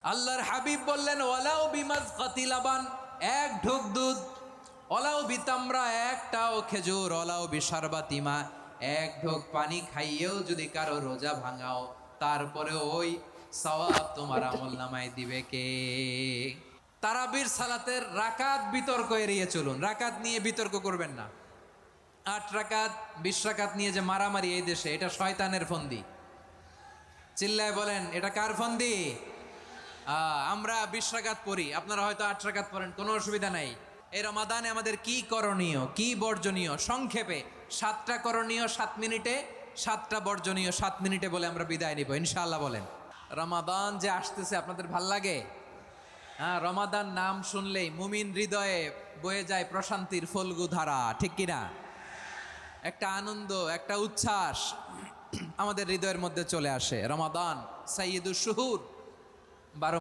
আল্লাহর হাবিব বললেন ওয়ালাউ বিমাজকাতি লাবান, এক ঢোক দুধ, ওয়ালাউ বিতামরা, একটাও খেজুর, ওয়ালাউ বিশারবাতি মা, এক ঢোক পানি খাইয়েও যদি কারো রোজা ভাঙাও, তারপরে ওই সওয়াব তোমার আমলনামায় দিবে কে? তারাবির সালাতের রাকাত বিতর্ক এড়িয়ে চলুন, রাকাত নিয়ে বিতর্ক করবেন না। 8 রাকাত 20 রাকাত নিয়ে যে মারামারি এই দেশে, এটা শয়তানের ফন্দি। চিল্লায় বলেন এটা কার ফন্দি? আমরা 20 রাকাত পড়ি, আপনারা হয়তো 8 রাকাত পড়েন, কোনো অসুবিধা নাই। এই রমাদানে আমাদের কি করণীয়, কি বর্জনীয়, সংক্ষেপে 7টা করণীয় 7 মিনিটে, 7টা বর্জনীয় 7 মিনিটে বলে আমরা বিদায় নিব ইনশাআল্লাহ। বলেন রমাদান যে আসতেছে আপনাদের ভাল লাগে? রমাদান নাম শুনলেই মুমিন হৃদয়ে বয়ে যায় প্রশান্তির ফল্গু ধারা, ঠিক কিনা? একটা আনন্দ, একটা উচ্ছ্বাস আমাদের হৃদয়ের মধ্যে চলে আসে। রমাদান সাইয়্যিদুশ শুহুর, 12